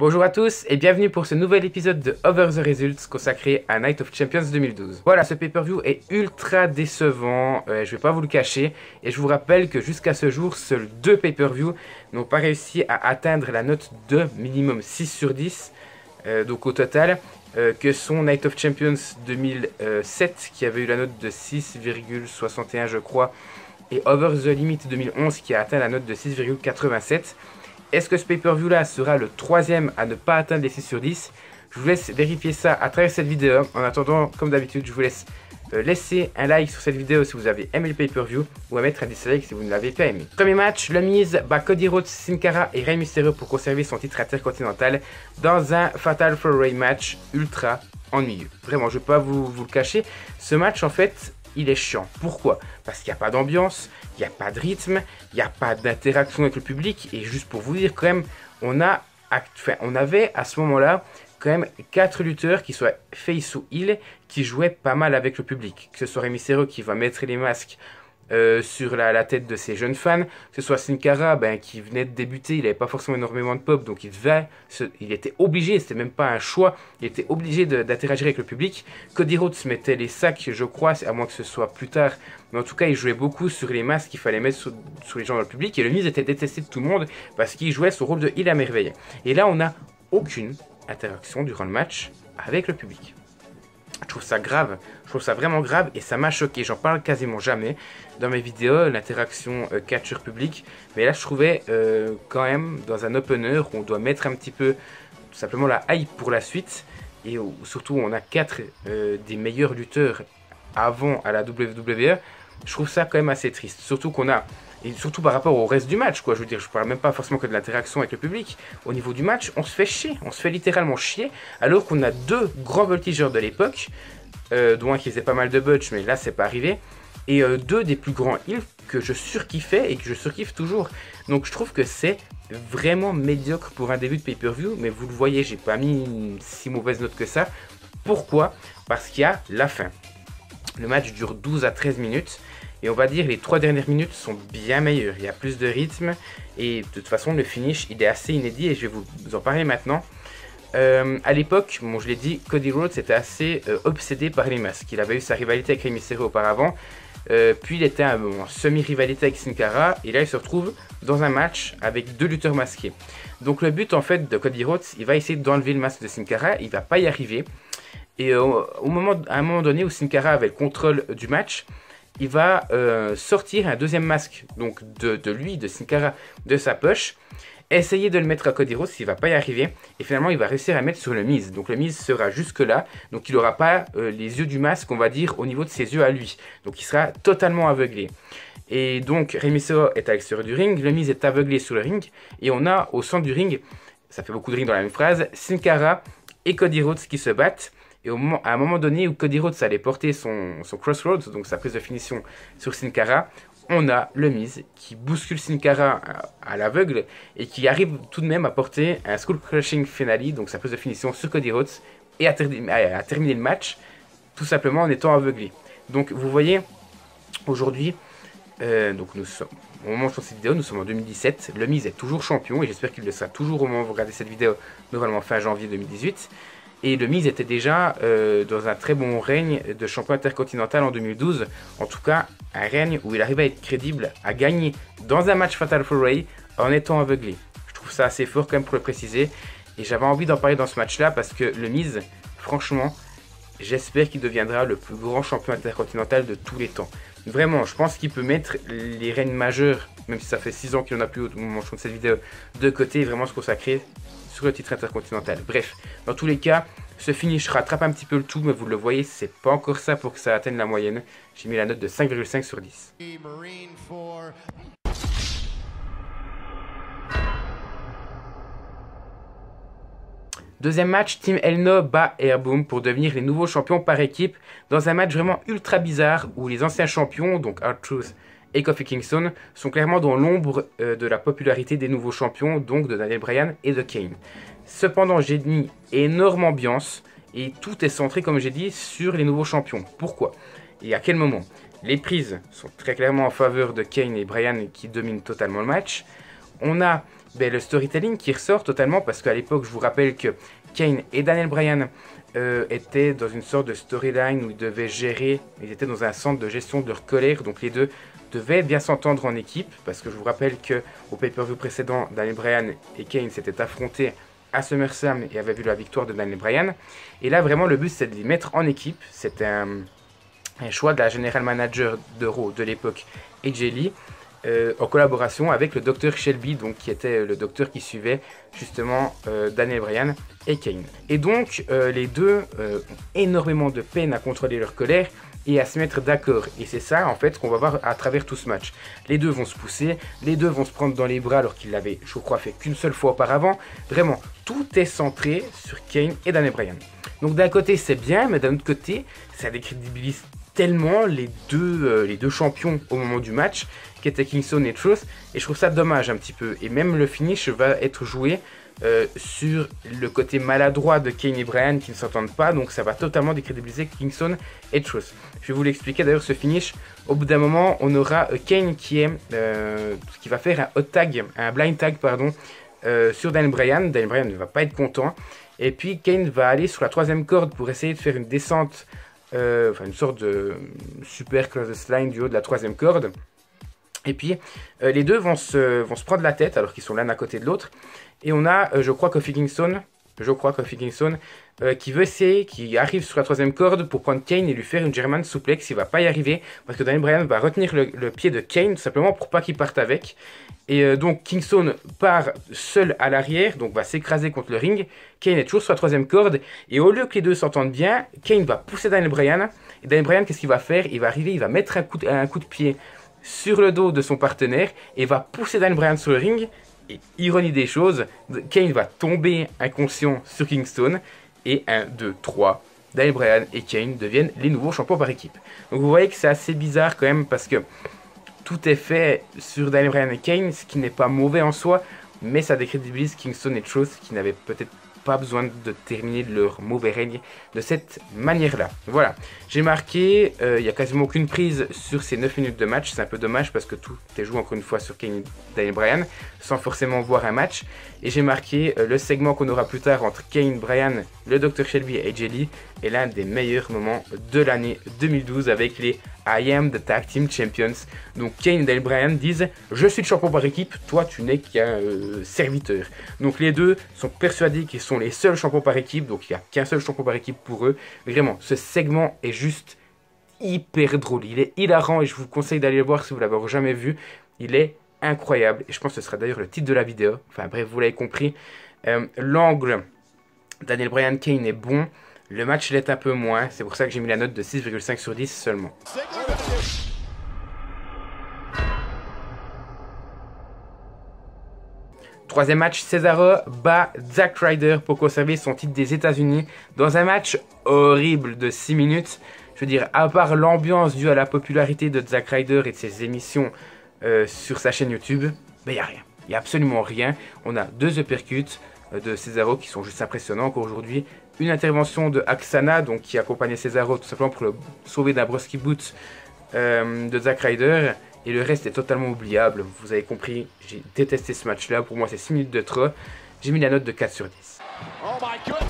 Bonjour à tous et bienvenue pour ce nouvel épisode de Over the Results consacré à Night of Champions 2012. Voilà, ce pay-per-view est ultra décevant, je vais pas vous le cacher, et je vous rappelle que jusqu'à ce jour, seuls 2 pay-per-view n'ont pas réussi à atteindre la note de minimum 6 sur 10, donc au total, que sont Night of Champions 2007 qui avait eu la note de 6,61 je crois, et Over the Limit 2011 qui a atteint la note de 6,87. Est-ce que ce pay-per-view là sera le 3e à ne pas atteindre les 6 sur 10? Je vous laisse vérifier ça à travers cette vidéo. En attendant, comme d'habitude, je vous laisse laisser un like sur cette vidéo si vous avez aimé le pay-per-view ou à mettre un dislike si vous ne l'avez pas aimé. Premier match, le Miz bat Cody Rhodes, Sin Cara et Rey Mysterio pour conserver son titre intercontinental dans un Fatal 4-Way match ultra ennuyeux. Vraiment, je ne vais pas vous le cacher. Ce match en fait, il est chiant. Pourquoi? Parce qu'il n'y a pas d'ambiance, il n'y a pas de rythme, il n'y a pas d'interaction avec le public. Et juste pour vous dire quand même, on avait à ce moment-là quand même 4 lutteurs qui soient face ou heel qui jouaient pas mal avec le public. Que ce soit Rey Mysterio qui va mettre les masques sur la tête de ses jeunes fans, que ce soit Sin Cara qui venait de débuter, il n'avait pas forcément énormément de pop, donc il était obligé, c'était même pas un choix, il était obligé d'interagir avec le public. Cody Rhodes mettait les sacs, je crois, à moins que ce soit plus tard, mais en tout cas il jouait beaucoup sur les masques qu'il fallait mettre sur les gens dans le public, et le Miz était détesté de tout le monde parce qu'il jouait son rôle de heel à merveille. Et là on n'a aucune interaction durant le match avec le public. Je trouve ça grave, je trouve ça vraiment grave et ça m'a choqué. J'en parle quasiment jamais dans mes vidéos, l'interaction catcheur public. Mais là, je trouvais quand même dans un opener où on doit mettre un petit peu tout simplement la hype pour la suite. Et surtout, on a 4 des meilleurs lutteurs avant à la WWE. Je trouve ça quand même assez triste. Surtout qu'on a, et surtout par rapport au reste du match, quoi. Je veux dire, je parle même pas forcément que de l'interaction avec le public. Au niveau du match, on se fait chier, on se fait littéralement chier, alors qu'on a 2 grands voltigeurs de l'époque, dont un qui faisait pas mal de botch, mais là c'est pas arrivé, et 2 des plus grands heels que je surkiffais et que je surkiffe toujours. Donc je trouve que c'est vraiment médiocre pour un début de pay-per-view, mais vous le voyez, j'ai pas mis une si mauvaise note que ça. Pourquoi? Parce qu'il y a la fin. Le match dure 12 à 13 minutes. Et on va dire les 3 dernières minutes sont bien meilleures. Il y a plus de rythme. Et de toute façon, le finish, il est assez inédit. Et je vais vous en parler maintenant. À l'époque, bon, je l'ai dit, Cody Rhodes était assez obsédé par les masques. Il avait eu sa rivalité avec Rey Mysterio auparavant. Puis il était en semi-rivalité avec Sin Cara. Et là, il se retrouve dans un match avec 2 lutteurs masqués. Donc le but, en fait, de Cody Rhodes, il va essayer d'enlever le masque de Sin Cara. Il ne va pas y arriver. Et à un moment donné où Sin Cara avait le contrôle du match, il va sortir un deuxième masque donc de lui, de Sin Cara, de sa poche, essayer de le mettre à Cody Rhodes, il ne va pas y arriver, et finalement il va réussir à mettre sur le Miz. Donc le Miz sera jusque là, donc il n'aura pas les yeux du masque, on va dire, au niveau de ses yeux à lui. Donc il sera totalement aveuglé. Et donc Rey Mysterio est à l'extérieur du ring, le Miz est aveuglé sur le ring, et on a au centre du ring, ça fait beaucoup de ring dans la même phrase, Sin Cara et Cody Rhodes qui se battent. Et à un moment donné où Cody Rhodes allait porter son Crossroads, donc sa prise de finition sur Sin Cara, on a le Miz qui bouscule Sin Cara à l'aveugle et qui arrive tout de même à porter un Skull Crushing Finale, donc sa prise de finition sur Cody Rhodes, et à terminer le match tout simplement en étant aveuglé. Donc vous voyez, aujourd'hui, donc nous sommes, au moment où je fais cette vidéo, nous sommes en 2017, le Miz est toujours champion et j'espère qu'il le sera toujours au moment où vous regardez cette vidéo, normalement fin janvier 2018. Et le Miz était déjà dans un très bon règne de champion intercontinental en 2012. En tout cas, un règne où il arrive à être crédible, à gagner dans un match Fatal 4-Way en étant aveuglé. Je trouve ça assez fort quand même pour le préciser. Et j'avais envie d'en parler dans ce match-là parce que le Miz, franchement, j'espère qu'il deviendra le plus grand champion intercontinental de tous les temps. Vraiment, je pense qu'il peut mettre les règnes majeurs, même si ça fait 6 ans qu'il n'en a plus au moment où je tourne cette vidéo, de côté et vraiment se consacrer sur le titre intercontinental. Bref, dans tous les cas, ce finish rattrape un petit peu le tout, mais vous le voyez, c'est pas encore ça pour que ça atteigne la moyenne. J'ai mis la note de 5,5 sur 10. Deuxième match, Team Elno bat Airboom pour devenir les nouveaux champions par équipe dans un match vraiment ultra bizarre où les anciens champions, donc R-Truth et Kofi Kingston, sont clairement dans l'ombre de la popularité des nouveaux champions, donc de Daniel Bryan et de Kane. Cependant, j'ai mis énorme ambiance et tout est centré, comme j'ai dit, sur les nouveaux champions. Pourquoi? Et à quel moment? Les prises sont très clairement en faveur de Kane et Bryan qui dominent totalement le match. On a le storytelling qui ressort totalement, parce qu'à l'époque, je vous rappelle que Kane et Daniel Bryan étaient dans une sorte de storyline où ils devaient gérer, ils étaient dans un centre de gestion de leur colère, donc les deux devaient bien s'entendre en équipe, parce que je vous rappelle qu'au pay-per-view précédent, Daniel Bryan et Kane s'étaient affrontés à SummerSlam et avaient vu la victoire de Daniel Bryan. Et là, vraiment, le but, c'est de les mettre en équipe. C'était un choix de la General Manager de Raw de l'époque, AJ Lee, en collaboration avec le Dr Shelby, donc qui était le docteur qui suivait justement Daniel Bryan et Kane. Et donc les deux ont énormément de peine à contrôler leur colère et à se mettre d'accord. Et c'est ça en fait qu'on va voir à travers tout ce match. Les deux vont se pousser, les deux vont se prendre dans les bras alors qu'ils l'avaient, je crois, fait qu'une seule fois auparavant. Vraiment, tout est centré sur Kane et Daniel Bryan. Donc d'un côté c'est bien, mais d'un autre côté ça décrédibilise tellement les deux champions au moment du match, qui étaient Kingston et Truth, et je trouve ça dommage un petit peu. Et même le finish va être joué sur le côté maladroit de Kane et Bryan qui ne s'entendent pas, donc ça va totalement décrédibiliser Kingston et Truth. Je vais vous l'expliquer d'ailleurs, ce finish. Au bout d'un moment, on aura Kane qui va faire un hot tag, un blind tag pardon, sur Daniel Bryan. Daniel Bryan ne va pas être content, et puis Kane va aller sur la troisième corde pour essayer de faire une descente, une sorte de super clothesline du haut de la troisième corde. Et puis les deux vont se prendre la tête alors qu'ils sont l'un à côté de l'autre. Et on a, je crois, Kofi Kingston qui veut essayer, qui arrive sur la troisième corde pour prendre Kane et lui faire une German suplex. Il va pas y arriver parce que Daniel Bryan va retenir le pied de Kane tout simplement pour pas qu'il parte avec. Et donc Kingston part seul à l'arrière, donc va s'écraser contre le ring. Kane est toujours sur la troisième corde, et au lieu que les deux s'entendent bien, Kane va pousser Daniel Bryan. Et Daniel Bryan, qu'est-ce qu'il va faire? Il va arriver, il va mettre un coup de pied sur le dos de son partenaire et va pousser Daniel Bryan sur le ring. Et ironie des choses, Kane va tomber inconscient sur Kingston. Et 1, 2, 3, Daniel Bryan et Kane deviennent les nouveaux champions par équipe. Donc vous voyez que c'est assez bizarre quand même, parce que tout est fait sur Daniel Bryan et Kane, ce qui n'est pas mauvais en soi, mais ça décrédibilise Kingston et Truth, qui n'avaient peut-être pas besoin de terminer leur mauvais règne de cette manière-là. Voilà, j'ai marqué, il n'y a quasiment aucune prise sur ces 9 minutes de match. C'est un peu dommage parce que tout est joué encore une fois sur Kane et Daniel Bryan, sans forcément voir un match. Et j'ai marqué le segment qu'on aura plus tard entre Kane, Bryan, le Dr Shelby et AJ Lee est l'un des meilleurs moments de l'année 2012 avec les I am the Tag Team Champions. Donc Kane et Daniel Bryan disent « Je suis le champion par équipe, toi tu n'es qu'un serviteur ». Donc les deux sont persuadés qu'ils sont les seuls champions par équipe, donc il n'y a qu'un seul champion par équipe pour eux. Vraiment, ce segment est juste hyper drôle, il est hilarant et je vous conseille d'aller le voir si vous ne l'avez jamais vu. Il est incroyable et je pense que ce sera d'ailleurs le titre de la vidéo. Enfin bref, vous l'avez compris. L'angle Daniel Bryan Kane est bon. Le match l'est un peu moins, c'est pour ça que j'ai mis la note de 6,5 sur 10 seulement. Troisième match, Cesaro bat Zack Ryder pour conserver son titre des États-Unis dans un match horrible de 6 minutes. Je veux dire, à part l'ambiance due à la popularité de Zack Ryder et de ses émissions sur sa chaîne YouTube, ben il n'y a rien. Il n'y a absolument rien. On a 2 uppercuts de Cesaro qui sont juste impressionnants encore aujourd'hui. Une intervention de Aksana, donc qui accompagnait Cesaro tout simplement pour le sauver d'un broski boot de Zack Ryder. Et le reste est totalement oubliable. Vous avez compris, j'ai détesté ce match-là. Pour moi, c'est 6 minutes de trop. J'ai mis la note de 4 sur 10. Oh my God.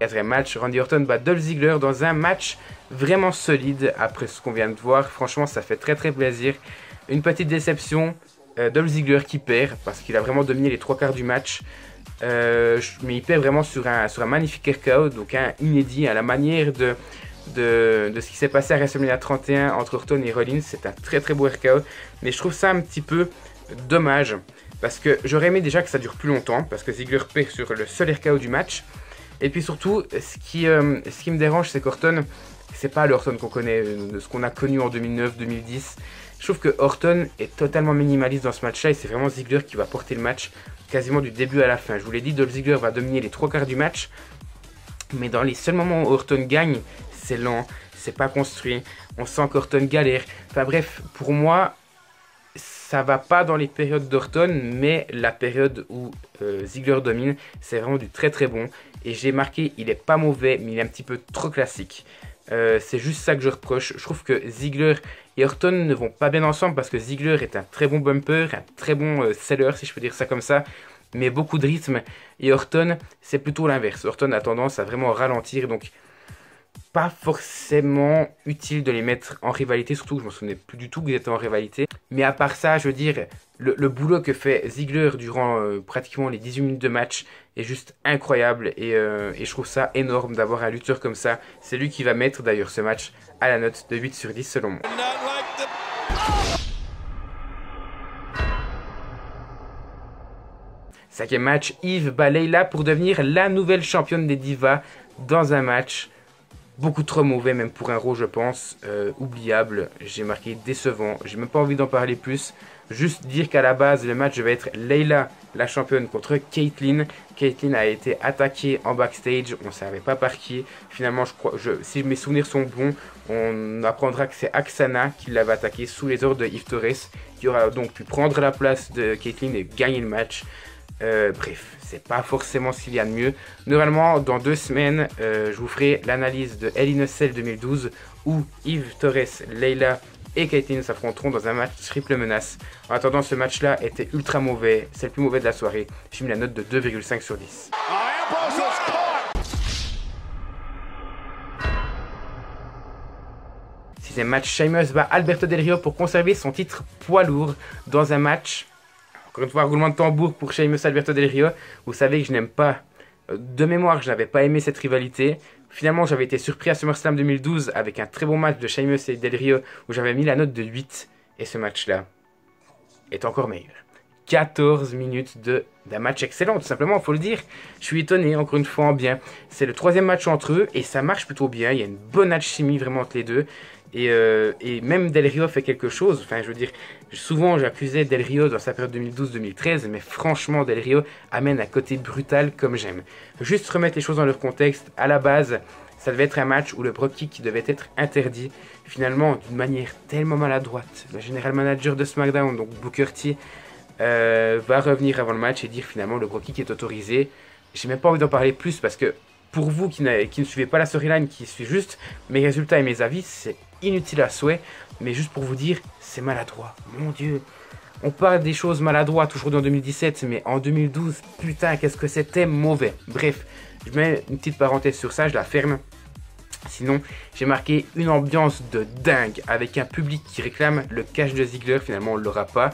Quatrième match, Randy Orton bat Dolph Ziggler dans un match vraiment solide après ce qu'on vient de voir. Franchement, ça fait très plaisir. Une petite déception, Dolph Ziggler qui perd parce qu'il a vraiment dominé les 3/4 du match. Mais il perd vraiment sur un magnifique RKO, donc un inédit à la manière de ce qui s'est passé à WrestleMania 31 entre Orton et Rollins. C'est un très beau RKO, mais je trouve ça un petit peu dommage parce que j'aurais aimé déjà que ça dure plus longtemps, parce que Ziggler perd sur le seul RKO du match. Et puis surtout, ce qui me dérange, c'est qu'Orton, c'est pas l'Orton qu'on connaît, de ce qu'on a connu en 2009-2010. Je trouve que Orton est totalement minimaliste dans ce match-là, et c'est vraiment Ziggler qui va porter le match quasiment du début à la fin. Je vous l'ai dit, Dolph Ziggler va dominer les 3/4 du match, mais dans les seuls moments où Orton gagne, c'est lent, c'est pas construit, on sent qu'Orton galère. Enfin bref, pour moi, ça va pas dans les périodes d'Orton, mais la période où Ziggler domine, c'est vraiment du très bon. Et j'ai marqué, il est pas mauvais, mais il est un petit peu trop classique. C'est juste ça que je reproche. Je trouve que Ziggler et Orton ne vont pas bien ensemble parce que Ziggler est un très bon bumper, un très bon seller si je peux dire ça comme ça, mais beaucoup de rythme, et Orton c'est plutôt l'inverse. Orton a tendance à vraiment ralentir, donc pas forcément utile de les mettre en rivalité, surtout que je me souvenais plus du tout qu'ils étaient en rivalité. Mais à part ça, je veux dire, le boulot que fait Ziggler durant pratiquement les 18 minutes de match est juste incroyable, et je trouve ça énorme d'avoir un lutteur comme ça. C'est lui qui va mettre d'ailleurs ce match à la note de 8 sur 10 selon moi. Cinquième match, Eve bat Layla pour devenir la nouvelle championne des divas dans un match beaucoup trop mauvais, même pour un Raw, je pense. Oubliable, j'ai marqué décevant. J'ai même pas envie d'en parler plus. Juste dire qu'à la base, le match devait être Layla, la championne, contre Kaitlyn. Kaitlyn a été attaquée en backstage. On ne savait pas par qui. Finalement, si mes souvenirs sont bons, on apprendra que c'est Aksana qui l'avait attaquée sous les ordres de Eve Torres, qui aura donc pu prendre la place de Kaitlyn et gagner le match. Bref, c'est pas forcément ce qu'il y a de mieux. Normalement, dans 2 semaines, je vous ferai l'analyse de Hell in a Cell 2012 où Eve Torres, Layla et Kaitlyn s'affronteront dans un match triple menace. En attendant, ce match-là était ultra mauvais. C'est le plus mauvais de la soirée. J'ai mis la note de 2,5 sur 10. Sixième match, Sheamus bat Alberto Del Rio pour conserver son titre poids lourd dans un match. Encore une fois, roulement de tambour pour Sheamus Alberto Del Rio. Vous savez que je n'aime pas, de mémoire, je n'avais pas aimé cette rivalité. Finalement, j'avais été surpris à SummerSlam 2012 avec un très bon match de Sheamus et Del Rio où j'avais mis la note de 8. Et ce match-là est encore meilleur. 14 minutes d'un match excellent, tout simplement, il faut le dire. Je suis étonné, encore une fois, en bien. C'est le 3e match entre eux et ça marche plutôt bien. Il y a une bonne alchimie vraiment entre les deux. Et même Del Rio fait quelque chose. Enfin, je veux dire, souvent j'accusais Del Rio dans sa période 2012-2013, mais franchement, Del Rio amène un côté brutal comme j'aime. Juste remettre les choses dans leur contexte. À la base, ça devait être un match où le Brogue Kick devait être interdit. Finalement, d'une manière tellement maladroite, le général manager de SmackDown, donc Booker T, va revenir avant le match et dire finalement le Brogue Kick est autorisé. J'ai même pas envie d'en parler plus parce que pour vous qui ne suivez pas la storyline, qui suit juste mes résultats et mes avis, c'est inutile à souhait, mais juste pour vous dire, c'est maladroit. Mon Dieu, on parle des choses maladroites aujourd'hui en 2017, mais en 2012, putain, qu'est-ce que c'était mauvais. Bref, je mets une petite parenthèse sur ça, je la ferme. Sinon, j'ai marqué une ambiance de dingue, avec un public qui réclame le cash de Ziggler, finalement on ne l'aura pas.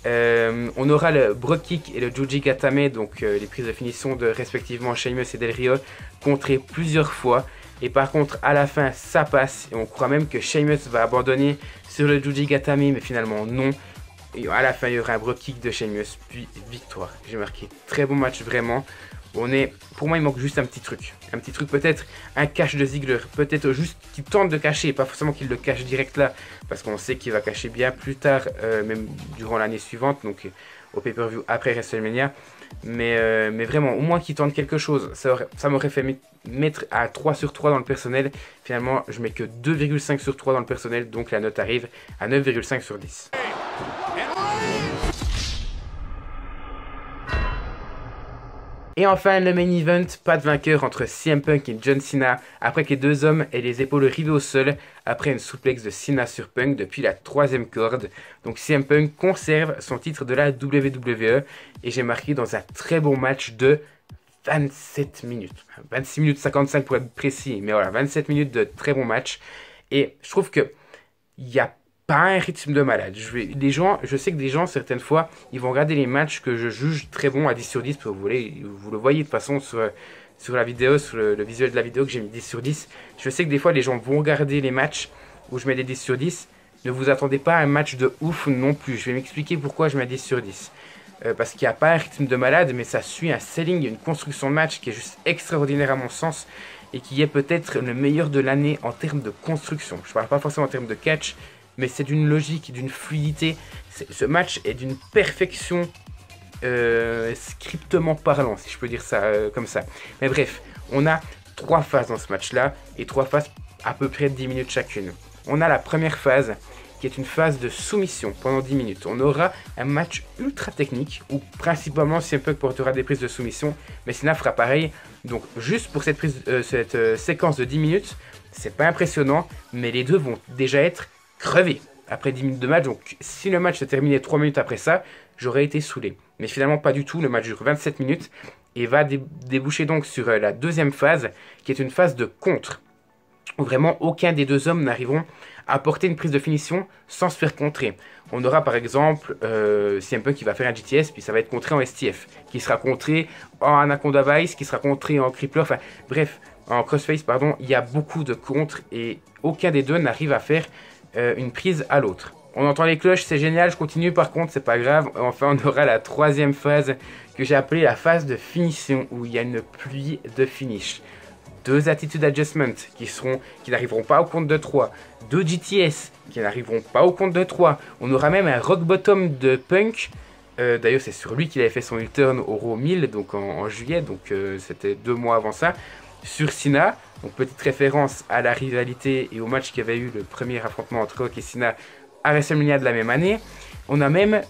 On aura le Brogue Kick et le Juji Gatame, donc les prises de finition de respectivement Sheamus et Del Rio, contrées plusieurs fois. Et par contre, à la fin, ça passe. Et on croit même que Sheamus va abandonner sur le Juji Gatame, mais finalement non. Et à la fin, il y aura un Brogue Kick de Sheamus, puis victoire. J'ai marqué très bon match, vraiment. Pour moi, il manque juste un petit truc. Un petit truc, peut-être un cache de Ziggler. Peut-être juste qu'il tente de cacher, pas forcément qu'il le cache direct là. Parce qu'on sait qu'il va cacher bien plus tard, même durant l'année suivante, donc au pay-per-view après WrestleMania. Mais vraiment, au moins qu'il tente quelque chose. Ça m'aurait fait mettre à 3 sur 3 dans le personnel. Finalement, je mets que 2,5 sur 3 dans le personnel, donc la note arrive à 9,5 sur 10. Et enfin, le main event, pas de vainqueur entre CM Punk et John Cena, après que les deux hommes aient les épaules rivées au sol, après une souplex de Cena sur Punk depuis la 3e corde. Donc CM Punk conserve son titre de la WWE, et j'ai marqué dans un très bon match de 27 minutes. 26 minutes 55 pour être précis, mais voilà, 27 minutes de très bon match. Et je trouve que il y a pas un rythme de malade. Je sais que des gens, certaines fois, ils vont regarder les matchs que je juge très bons à 10 sur 10, parce que vous le voyez de toute façon sur la vidéo, sur le visuel de la vidéo que j'ai mis 10 sur 10. Je sais que des fois, les gens vont regarder les matchs où je mets des 10 sur 10. Ne vous attendez pas à un match de ouf non plus. Je vais m'expliquer pourquoi je mets 10 sur 10. Parce qu'il n'y a pas un rythme de malade, mais ça suit un selling, une construction de match qui est juste extraordinaire à mon sens, et qui est peut-être le meilleur de l'année en termes de construction. Je ne parle pas forcément en termes de catch, mais c'est d'une logique, d'une fluidité. Ce match est d'une perfection scriptement parlant, si je peux dire ça comme ça. Mais bref, on a 3 phases dans ce match-là, et 3 phases à peu près de 10 minutes chacune. On a la première phase, qui est une phase de soumission pendant 10 minutes. On aura un match ultra technique, où principalement CM Punk portera des prises de soumission, mais Cena fera pareil. Donc juste pour cette séquence de 10 minutes, c'est pas impressionnant, mais les deux vont déjà être crevés. après 10 minutes de match. Donc si le match se terminait 3 minutes après ça, j'aurais été saoulé. Mais finalement pas du tout, le match dure 27 minutes et va déboucher donc sur la deuxième phase, qui est une phase de contre, où vraiment aucun des deux hommes n'arriveront à apporter une prise de finition sans se faire contrer. On aura par exemple CM Punk qui va faire un GTS, puis ça va être contré en STF, qui sera contré en Anaconda Vice, qui sera contré en Crippler, enfin bref, en Crossface, pardon, il y a beaucoup de contres et aucun des deux n'arrive à faire une prise à l'autre. On entend les cloches, c'est génial, je continue par contre, c'est pas grave. Enfin, on aura la troisième phase que j'ai appelée la phase de finition, où il y a une pluie de finish. 2 attitude adjustments qui n'arriveront pas au compte de 3. 2 GTS qui n'arriveront pas au compte de 3. On aura même un rock bottom de Punk. D'ailleurs, c'est sur lui qu'il avait fait son heel turn au Raw 1000, donc en juillet, donc c'était 2 mois avant ça. Sur Cena, donc petite référence à la rivalité et au match qu'il y avait eu le premier affrontement entre Rock et Cena à WrestleMania de la même année. On a même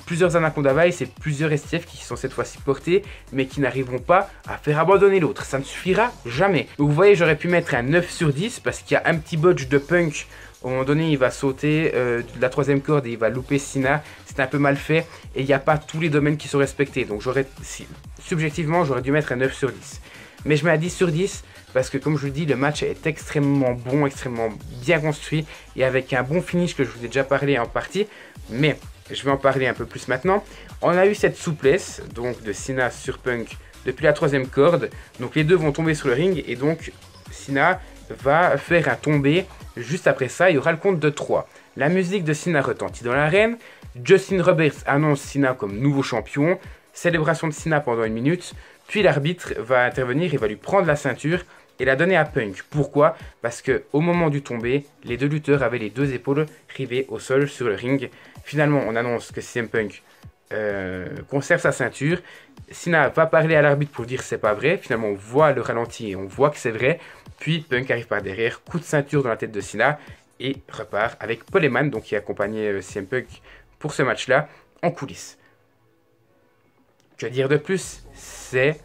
plusieurs Anaconda Vice et plusieurs STF qui sont cette fois-ci portés, mais qui n'arriveront pas à faire abandonner l'autre. Ça ne suffira jamais. Donc vous voyez, j'aurais pu mettre un 9 sur 10 parce qu'il y a un petit botch de Punk. Au moment donné, il va sauter de la troisième corde et il va louper Cena. C'est un peu mal fait et il n'y a pas tous les domaines qui sont respectés. Donc subjectivement, j'aurais dû mettre un 9 sur 10. Mais je mets à 10 sur 10 parce que, comme je vous le dis, le match est extrêmement bon, extrêmement bien construit et avec un bon finish que je vous ai déjà parlé en partie. Mais je vais en parler un peu plus maintenant. On a eu cette souplesse donc de Cena sur Punk depuis la troisième corde. Donc les deux vont tomber sur le ring et donc Cena va faire un tombé. Juste après ça, il y aura le compte de 3. La musique de Cena retentit dans l'arène. Justin Roberts annonce Cena comme nouveau champion. Célébration de Cena pendant 1 minute. Puis l'arbitre va intervenir et va lui prendre la ceinture et la donner à Punk. Pourquoi? Parce que au moment du tombé, les deux lutteurs avaient les deux épaules rivées au sol sur le ring. Finalement, on annonce que CM Punk conserve sa ceinture. Cena va parler à l'arbitre pour dire que c'est pas vrai. Finalement, on voit le ralenti et on voit que c'est vrai. Puis Punk arrive par derrière, coup de ceinture dans la tête de Cena et repart avec Paul Heyman, donc qui accompagnait CM Punk pour ce match-là, en coulisses. Que dire de plus? C'est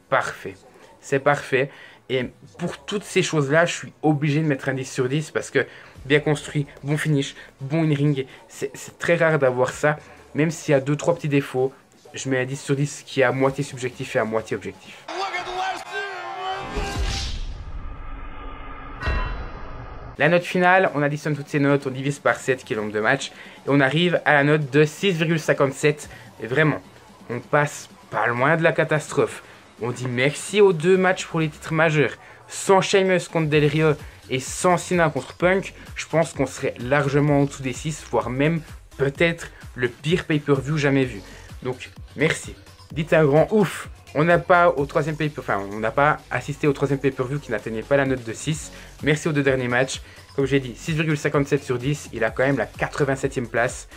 parfait. C'est parfait. Et pour toutes ces choses-là, je suis obligé de mettre un 10 sur 10 parce que bien construit, bon finish, bon in-ring. C'est très rare d'avoir ça. Même s'il y a 2-3 petits défauts, je mets un 10 sur 10 qui est à moitié subjectif et à moitié objectif. La note finale, on additionne toutes ces notes, on divise par 7 qui est le nombre de matchs. Et on arrive à la note de 6,57. Et vraiment, on passe pas loin de la catastrophe. On dit merci aux 2 matchs pour les titres majeurs. Sans Sheamus contre Del Rio et sans Cena contre Punk, je pense qu'on serait largement en dessous des 6, voire même peut-être le pire pay-per-view jamais vu. Donc merci. Dites un grand ouf. On n'a pas on n'a pas assisté au 3e pay-per-view qui n'atteignait pas la note de 6. Merci aux 2 derniers matchs. Comme j'ai dit, 6,57 sur 10. Il a quand même la 87e place,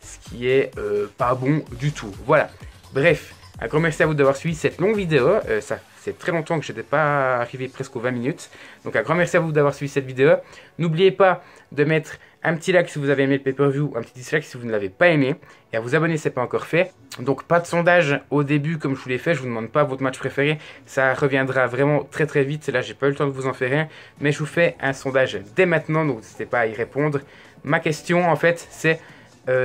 ce qui est pas bon du tout. Voilà. Bref. Un grand merci à vous d'avoir suivi cette longue vidéo. Ça fait très longtemps que je n'étais pas arrivé presque aux 20 minutes. Donc un grand merci à vous d'avoir suivi cette vidéo. N'oubliez pas de mettre un petit like si vous avez aimé le pay-per-view, un petit dislike si vous ne l'avez pas aimé. Et à vous abonner si ce n'est pas encore fait. Donc pas de sondage au début comme je vous l'ai fait. Je ne vous demande pas votre match préféré. Ça reviendra vraiment très très vite. Là j'ai pas eu le temps de vous en faire un. Mais je vous fais un sondage dès maintenant. Donc n'hésitez pas à y répondre. Ma question en fait c'est...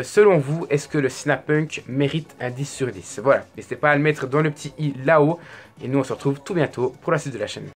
selon vous, est-ce que le Cena Punk mérite un 10 sur 10? Voilà, n'hésitez pas à le mettre dans le petit i là-haut. Et nous, on se retrouve tout bientôt pour la suite de la chaîne.